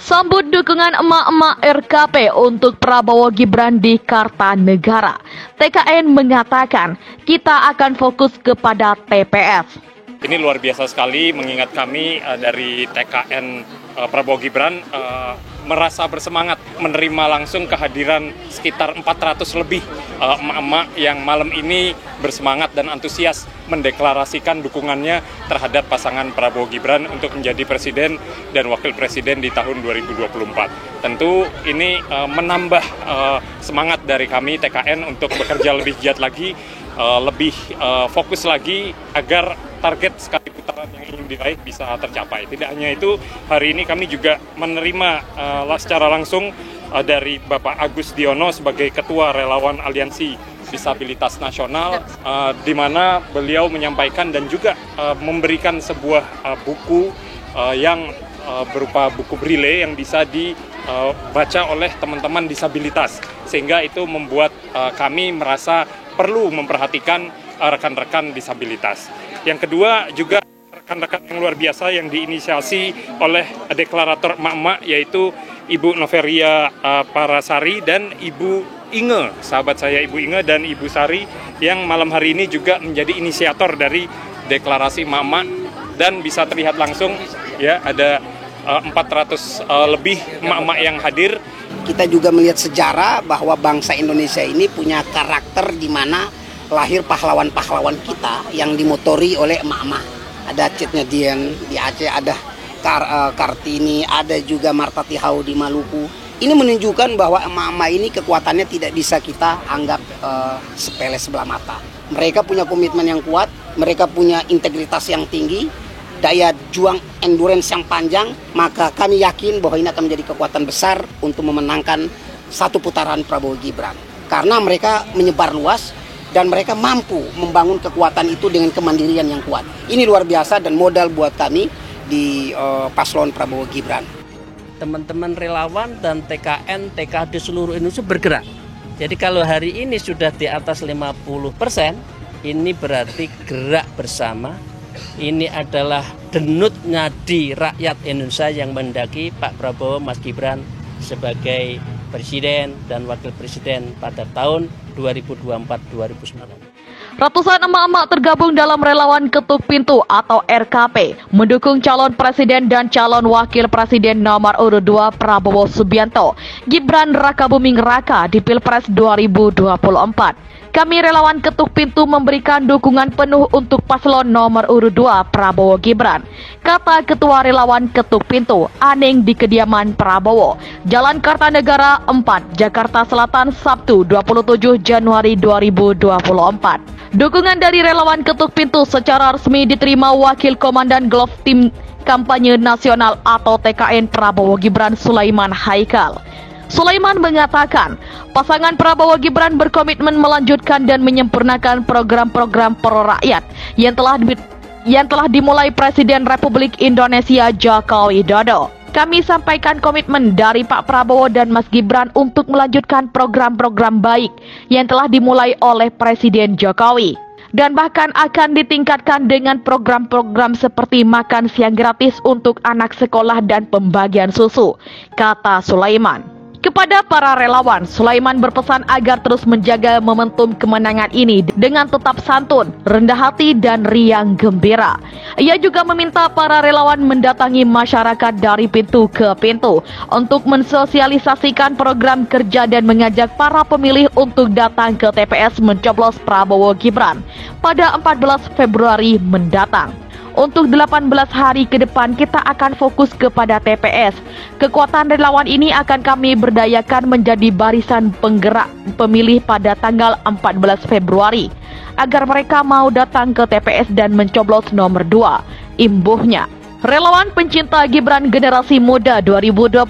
Sambut dukungan emak-emak RKP untuk Prabowo Gibran di Kartanegara. TKN mengatakan, kita akan fokus kepada TPS. Ini luar biasa sekali mengingat kami dari TKN Prabowo Gibran merasa bersemangat menerima langsung kehadiran sekitar 400 lebih emak-emak yang malam ini bersemangat dan antusias mendeklarasikan dukungannya terhadap pasangan Prabowo Gibran untuk menjadi presiden dan wakil presiden di tahun 2024. Tentu ini menambah semangat dari kami TKN untuk bekerja lebih giat lagi, lebih fokus lagi agar target sekali putaran yang ingin diraih bisa tercapai. Tidak hanya itu, hari ini kami juga menerima secara langsung dari Bapak Agus Diono sebagai Ketua Relawan Aliansi Disabilitas Nasional, di mana beliau menyampaikan dan juga memberikan sebuah buku yang berupa buku braille yang bisa dibaca oleh teman-teman disabilitas, sehingga itu membuat kami merasa perlu memperhatikan rekan-rekan disabilitas. Yang kedua juga rekan-rekan yang luar biasa yang diinisiasi oleh deklarator emak-emak, yaitu Ibu Noveria Parasari dan Ibu Inge, sahabat saya Ibu Inge dan Ibu Sari, yang malam hari ini juga menjadi inisiator dari deklarasi emak-emak. Dan bisa terlihat langsung ya, ada 400 lebih emak-emak yang hadir. Kita juga melihat sejarah bahwa bangsa Indonesia ini punya karakter di mana lahir pahlawan-pahlawan kita yang dimotori oleh emak-emak. Ada Cetnya Dien di Aceh, ada Kartini, ada juga Marta Tihau di Maluku. Ini menunjukkan bahwa emak-emak ini kekuatannya tidak bisa kita anggap sepele sebelah mata. Mereka punya komitmen yang kuat, mereka punya integritas yang tinggi, daya juang endurance yang panjang, maka kami yakin bahwa ini akan menjadi kekuatan besar untuk memenangkan satu putaran Prabowo Gibran. Karena mereka menyebar luas dan mereka mampu membangun kekuatan itu dengan kemandirian yang kuat. Ini luar biasa dan modal buat kami di paslon Prabowo Gibran. Teman-teman relawan dan TKN, TKD seluruh Indonesia bergerak. Jadi kalau hari ini sudah di atas 50%, ini berarti gerak bersama. Ini adalah denyut nadi rakyat Indonesia yang mendaki Pak Prabowo Mas Gibran sebagai presiden dan wakil presiden pada tahun 2024-2029. Ratusan emak-emak tergabung dalam relawan ketuk pintu atau RKP mendukung calon presiden dan calon wakil presiden nomor urut 2 Prabowo Subianto, Gibran Rakabuming Raka di Pilpres 2024. Kami relawan ketuk pintu memberikan dukungan penuh untuk paslon nomor urut 2 Prabowo Gibran, kata Ketua Relawan Ketuk Pintu Aning di kediaman Prabowo, Jalan Kartanegara 4, Jakarta Selatan, Sabtu 27 Januari 2024. Dukungan dari relawan ketuk pintu secara resmi diterima Wakil Komandan Glove Tim Kampanye Nasional atau TKN Prabowo Gibran Sulaiman Haikal. Sulaiman mengatakan, pasangan Prabowo Gibran berkomitmen melanjutkan dan menyempurnakan program-program pro rakyat yang telah dimulai Presiden Republik Indonesia Joko Widodo. Kami sampaikan komitmen dari Pak Prabowo dan Mas Gibran untuk melanjutkan program-program baik yang telah dimulai oleh Presiden Jokowi. Dan bahkan akan ditingkatkan dengan program-program seperti makan siang gratis untuk anak sekolah dan pembagian susu, kata Sulaiman. Kepada para relawan, Sulaiman berpesan agar terus menjaga momentum kemenangan ini dengan tetap santun, rendah hati, dan riang gembira. Ia juga meminta para relawan mendatangi masyarakat dari pintu ke pintu untuk mensosialisasikan program kerja dan mengajak para pemilih untuk datang ke TPS mencoblos Prabowo Gibran pada 14 Februari mendatang. Untuk 18 hari ke depan kita akan fokus kepada TPS. Kekuatan relawan ini akan kami berdayakan menjadi barisan penggerak pemilih pada tanggal 14 Februari agar mereka mau datang ke TPS dan mencoblos nomor 2, imbuhnya. Relawan pencinta Gibran Generasi Muda 2024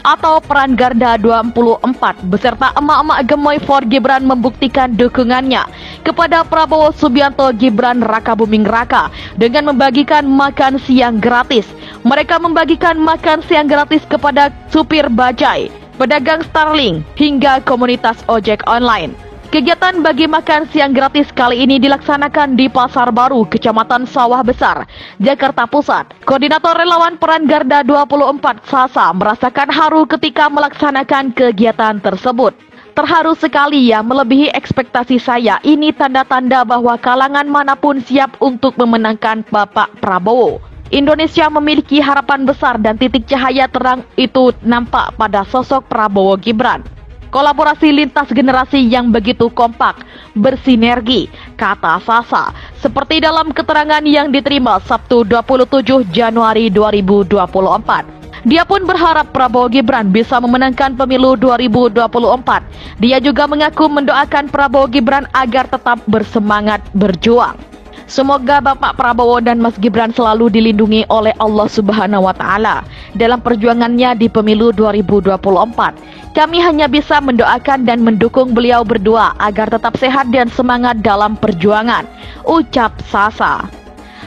atau Peran Garda 24 beserta emak-emak gemoy for Gibran membuktikan dukungannya kepada Prabowo Subianto Gibran Rakabuming Raka dengan membagikan makan siang gratis. Mereka membagikan makan siang gratis kepada supir bajai, pedagang Starling, hingga komunitas ojek online. Kegiatan bagi makan siang gratis kali ini dilaksanakan di Pasar Baru, Kecamatan Sawah Besar, Jakarta Pusat. Koordinator Relawan Peran Garda 24 Sasa merasakan haru ketika melaksanakan kegiatan tersebut. Terharu sekali ya, melebihi ekspektasi saya. Ini tanda-tanda bahwa kalangan manapun siap untuk memenangkan Bapak Prabowo. Indonesia memiliki harapan besar dan titik cahaya terang itu nampak pada sosok Prabowo Gibran. Kolaborasi lintas generasi yang begitu kompak, bersinergi, kata Sasa, seperti dalam keterangan yang diterima Sabtu 27 Januari 2024. Dia pun berharap Prabowo Gibran bisa memenangkan pemilu 2024. Dia juga mengaku mendoakan Prabowo Gibran agar tetap bersemangat berjuang. Semoga Bapak Prabowo dan Mas Gibran selalu dilindungi oleh Allah Subhanahu wa Ta'ala dalam perjuangannya di pemilu 2024. Kami hanya bisa mendoakan dan mendukung beliau berdua agar tetap sehat dan semangat dalam perjuangan, ucap Sasa.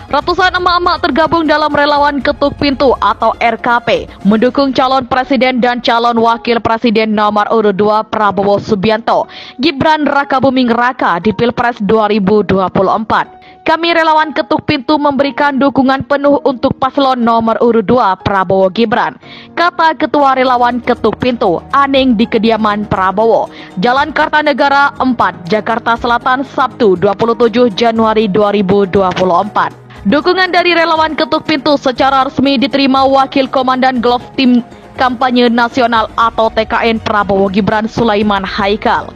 Ratusan emak-emak tergabung dalam relawan ketuk pintu atau RKP mendukung calon presiden dan calon wakil presiden nomor urut 2 Prabowo Subianto, Gibran Rakabuming Raka di Pilpres 2024. Kami relawan ketuk pintu memberikan dukungan penuh untuk paslon nomor urut 2 Prabowo Gibran, kata Ketua Relawan Ketuk Pintu Aning di kediaman Prabowo, Jalan Kartanegara 4, Jakarta Selatan, Sabtu 27 Januari 2024. Dukungan dari relawan ketuk pintu secara resmi diterima Wakil Komandan Glove Tim Kampanye Nasional atau TKN Prabowo Gibran Sulaiman Haikal.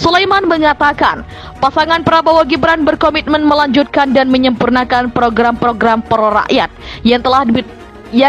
Sulaiman mengatakan, pasangan Prabowo Gibran berkomitmen melanjutkan dan menyempurnakan program-program pro rakyat yang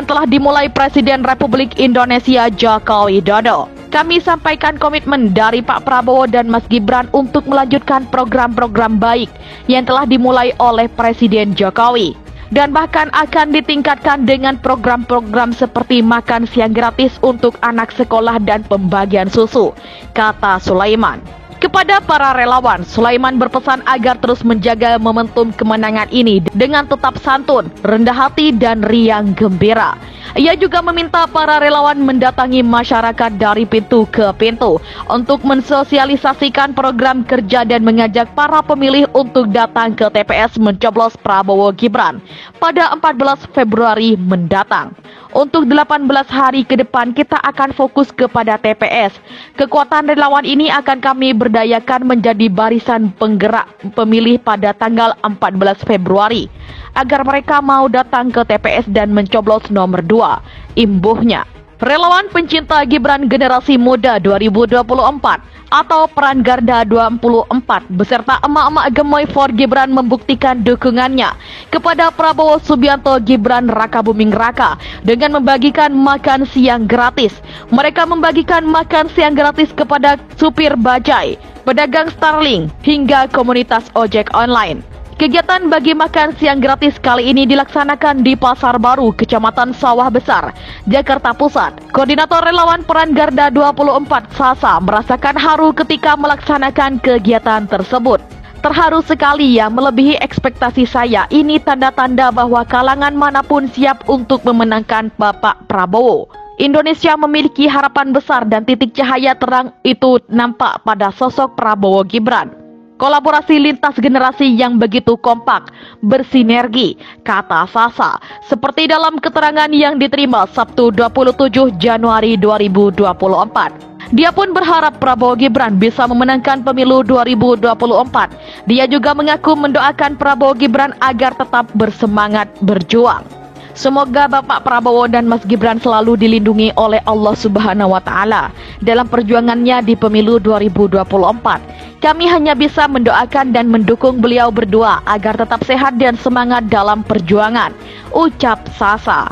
telah dimulai Presiden Republik Indonesia Joko Widodo. Kami sampaikan komitmen dari Pak Prabowo dan Mas Gibran untuk melanjutkan program-program baik yang telah dimulai oleh Presiden Jokowi dan bahkan akan ditingkatkan dengan program-program seperti makan siang gratis untuk anak sekolah dan pembagian susu, kata Sulaiman. Kepada para relawan, Sulaiman berpesan agar terus menjaga momentum kemenangan ini dengan tetap santun, rendah hati, dan riang gembira. Ia juga meminta para relawan mendatangi masyarakat dari pintu ke pintu untuk mensosialisasikan program kerja dan mengajak para pemilih untuk datang ke TPS mencoblos Prabowo Gibran pada 14 Februari mendatang. Untuk 18 hari ke depan kita akan fokus kepada TPS. Kekuatan relawan ini akan kami berdayakan menjadi barisan penggerak pemilih pada tanggal 14 Februari agar mereka mau datang ke TPS dan mencoblos nomor 2, imbuhnya. Relawan pencinta Gibran Generasi Muda 2024 atau Peran Garda 24 beserta emak-emak gemoy for Gibran membuktikan dukungannya kepada Prabowo Subianto Gibran Rakabuming Raka dengan membagikan makan siang gratis. Mereka membagikan makan siang gratis kepada supir bajai, pedagang Starling, hingga komunitas ojek online. Kegiatan bagi makan siang gratis kali ini dilaksanakan di Pasar Baru, Kecamatan Sawah Besar, Jakarta Pusat. Koordinator Relawan Peran Garda 24 Sasa merasakan haru ketika melaksanakan kegiatan tersebut. Terharu sekali ya, melebihi ekspektasi saya. Ini tanda-tanda bahwa kalangan manapun siap untuk memenangkan Bapak Prabowo. Indonesia memiliki harapan besar dan titik cahaya terang itu nampak pada sosok Prabowo Gibran. Kolaborasi lintas generasi yang begitu kompak, bersinergi, kata Sasa, seperti dalam keterangan yang diterima Sabtu 27 Januari 2024. Dia pun berharap Prabowo Gibran bisa memenangkan pemilu 2024. Dia juga mengaku mendoakan Prabowo Gibran agar tetap bersemangat berjuang. Semoga Bapak Prabowo dan Mas Gibran selalu dilindungi oleh Allah Subhanahu wa Ta'ala dalam perjuangannya di pemilu 2024. Kami hanya bisa mendoakan dan mendukung beliau berdua agar tetap sehat dan semangat dalam perjuangan, ucap Sasa.